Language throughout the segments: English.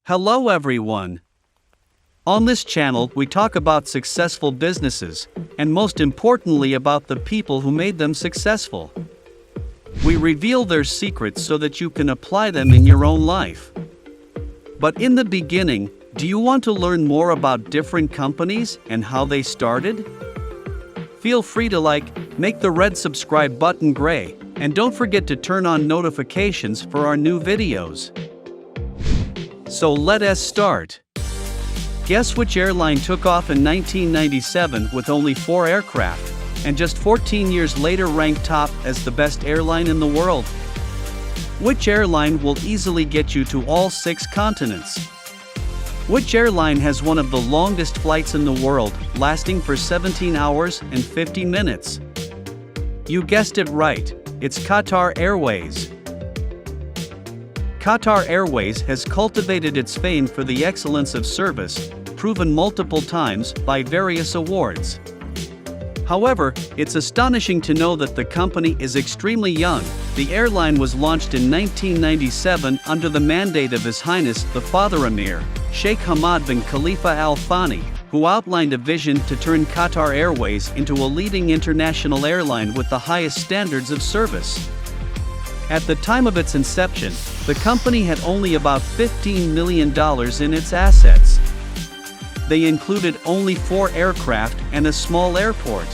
Hello everyone. On this channel we talk about successful businesses, and most importantly about the people who made them successful. We reveal their secrets so that you can apply them in your own life. But in the beginning, do you want to learn more about different companies and how they started? Feel free to make the red subscribe button gray, and don't forget to turn on notifications for our new videos. So let us start. Guess which airline took off in 1997 with only 4 aircraft, and just 14 years later ranked top as the best airline in the world? Which airline will easily get you to all 6 continents? Which airline has one of the longest flights in the world, lasting for 17 hours and 50 minutes? You guessed it right, it's Qatar Airways. Qatar Airways has cultivated its fame for the excellence of service, proven multiple times by various awards. However, it's astonishing to know that the company is extremely young. The airline was launched in 1997 under the mandate of His Highness the Father Emir, Sheikh Hamad bin Khalifa Al Thani, who outlined a vision to turn Qatar Airways into a leading international airline with the highest standards of service. At the time of its inception, the company had only about $15 million in its assets. They included only 4 aircraft and a small airport.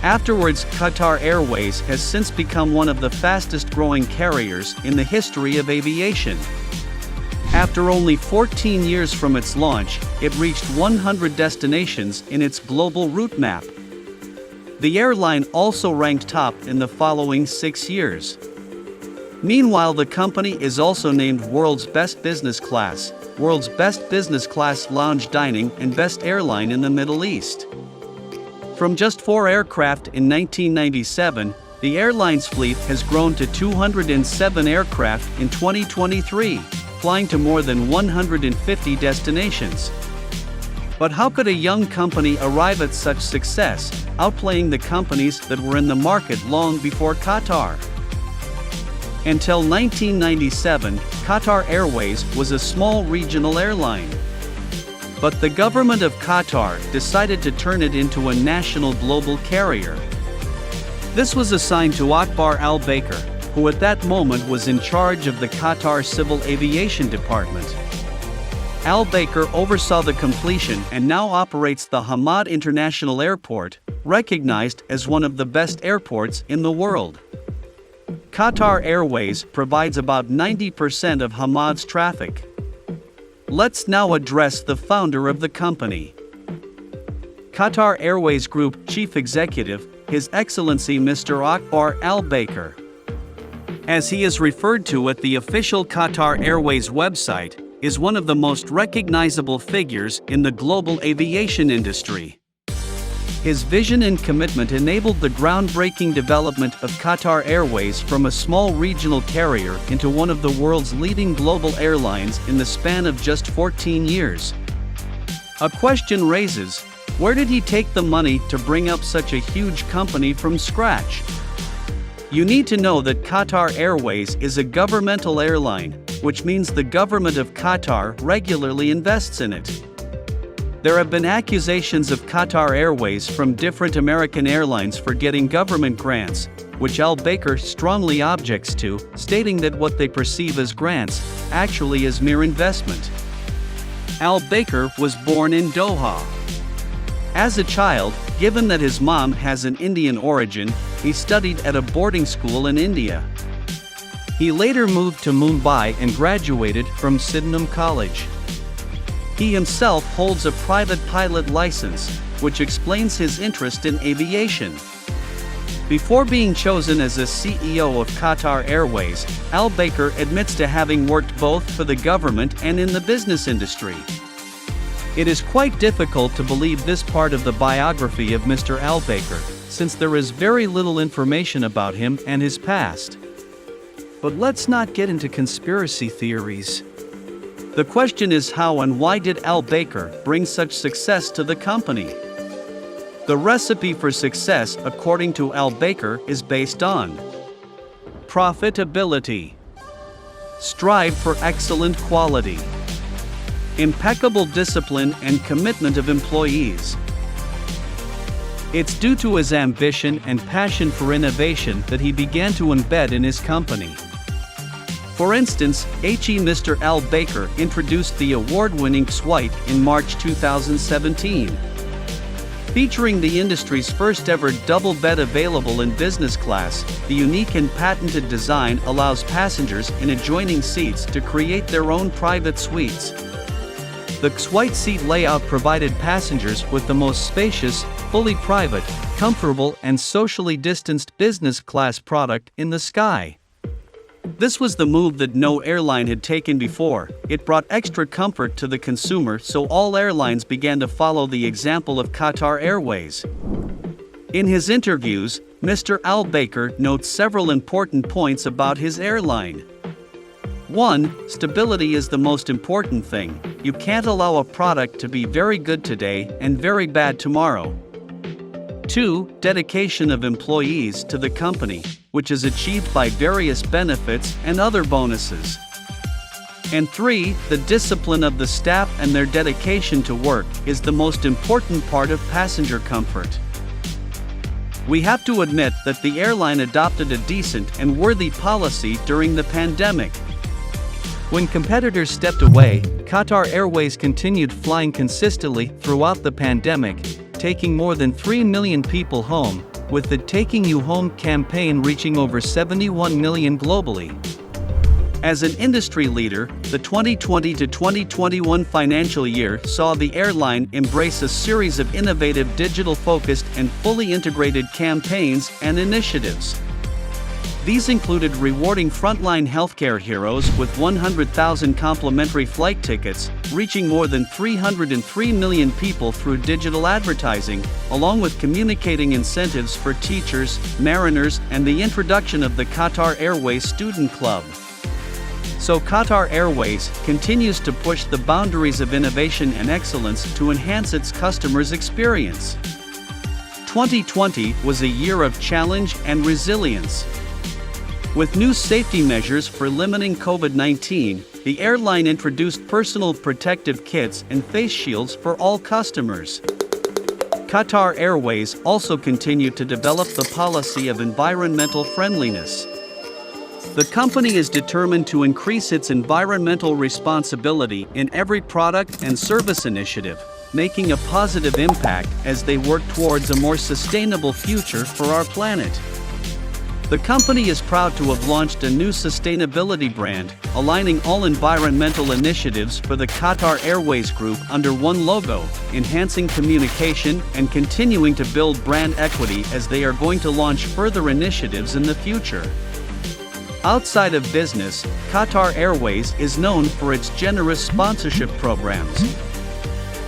Afterwards, Qatar Airways has since become one of the fastest growing carriers in the history of aviation. After only 14 years from its launch, it reached 100 destinations in its global route map. The airline also ranked top in the following 6 years. Meanwhile, the company is also named World's Best Business Class, World's Best Business Class Lounge Dining, and Best Airline in the Middle East. From just 4 aircraft in 1997, the airline's fleet has grown to 207 aircraft in 2023, flying to more than 150 destinations. But how could a young company arrive at such success, outplaying the companies that were in the market long before Qatar? Until 1997, Qatar Airways was a small regional airline. But the government of Qatar decided to turn it into a national global carrier. This was assigned to Akbar Al-Baker, who at that moment was in charge of the Qatar Civil Aviation Department. Al-Baker oversaw the completion and now operates the Hamad International Airport, recognized as one of the best airports in the world. Qatar Airways provides about 90% of Hamad's traffic. Let's now address the founder of the company. Qatar Airways Group Chief Executive, His Excellency Mr. Akbar Al-Baker. As he is referred to at the official Qatar Airways website, is one of the most recognizable figures in the global aviation industry. His vision and commitment enabled the groundbreaking development of Qatar Airways from a small regional carrier into one of the world's leading global airlines in the span of just 14 years. A question raises, where did he take the money to bring up such a huge company from scratch? You need to know that Qatar Airways is a governmental airline, which means the government of Qatar regularly invests in it. There have been accusations of Qatar Airways from different American airlines for getting government grants, which Al-Baker strongly objects to, stating that what they perceive as grants actually is mere investment. Al-Baker was born in Doha. As a child, given that his mom has an Indian origin, he studied at a boarding school in India. He later moved to Mumbai and graduated from Sydenham College. He himself holds a private pilot license, which explains his interest in aviation. Before being chosen as a CEO of Qatar Airways, Al-Baker admits to having worked both for the government and in the business industry. It is quite difficult to believe this part of the biography of Mr. Al-Baker, since there is very little information about him and his past. But let's not get into conspiracy theories. The question is, how and why did Al-Baker bring such success to the company? The recipe for success, according to Al-Baker, is based on profitability, strive for excellent quality, impeccable discipline and commitment of employees. It's due to his ambition and passion for innovation that he began to embed in his company. For instance, Mr. Al Baker introduced the award-winning White in March 2017. Featuring the industry's first-ever double bed available in business class, the unique and patented design allows passengers in adjoining seats to create their own private suites. The White seat layout provided passengers with the most spacious, fully private, comfortable and socially distanced business class product in the sky. This was the move that no airline had taken before. It brought extra comfort to the consumer, so all airlines began to follow the example of Qatar Airways. In his interviews, Mr. Al Baker notes several important points about his airline. 1. Stability is the most important thing. You can't allow a product to be very good today and very bad tomorrow. 2. Dedication of employees to the company, which is achieved by various benefits and other bonuses. And 3. The discipline of the staff and their dedication to work is the most important part of passenger comfort. We have to admit that the airline adopted a decent and worthy policy during the pandemic. When competitors stepped away, Qatar Airways continued flying consistently throughout the pandemic, taking more than 3 million people home, with the Taking You Home campaign reaching over 71 million globally. As an industry leader, the 2020 to 2021 financial year saw the airline embrace a series of innovative digital-focused and fully integrated campaigns and initiatives. These included rewarding frontline healthcare heroes with 100,000 complimentary flight tickets, reaching more than 303 million people through digital advertising, along with communicating incentives for teachers, mariners, and the introduction of the Qatar Airways Student Club. So Qatar Airways continues to push the boundaries of innovation and excellence to enhance its customers' experience. 2020 was a year of challenge and resilience. With new safety measures for limiting COVID-19, the airline introduced personal protective kits and face shields for all customers. Qatar Airways also continued to develop the policy of environmental friendliness. The company is determined to increase its environmental responsibility in every product and service initiative, making a positive impact as they work towards a more sustainable future for our planet. The company is proud to have launched a new sustainability brand, aligning all environmental initiatives for the Qatar Airways Group under one logo, enhancing communication and continuing to build brand equity as they are going to launch further initiatives in the future. Outside of business, Qatar Airways is known for its generous sponsorship programs.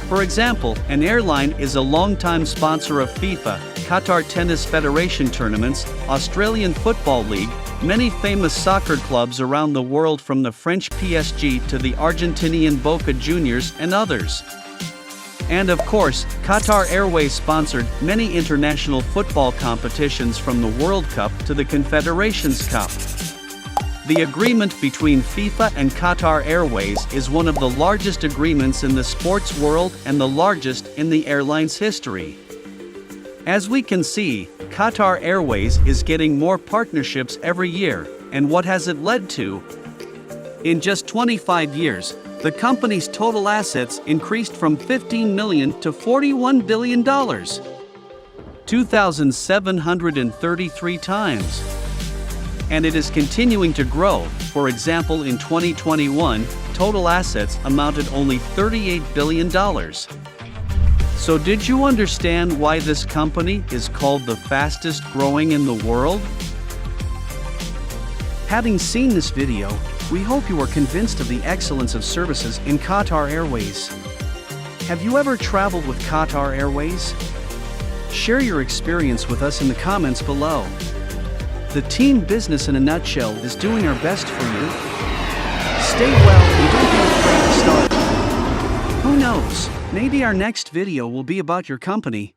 For example, an airline is a longtime sponsor of FIFA, Qatar Tennis Federation tournaments, Australian Football League, many famous soccer clubs around the world from the French PSG to the Argentinian Boca Juniors and others. And of course, Qatar Airways sponsored many international football competitions from the World Cup to the Confederations Cup. The agreement between FIFA and Qatar Airways is one of the largest agreements in the sports world and the largest in the airline's history. As we can see, Qatar Airways is getting more partnerships every year, and what has it led to? In just 25 years, the company's total assets increased from $15 million to $41 billion. 2,733 times. And it is continuing to grow. For example, in 2021, total assets amounted only $38 billion. So did you understand why this company is called the fastest growing in the world? Having seen this video, we hope you are convinced of the excellence of services in Qatar Airways. Have you ever traveled with Qatar Airways? Share your experience with us in the comments below. The team business in a nutshell is doing our best for you. Stay well and don't be afraid to start. Who knows, maybe our next video will be about your company.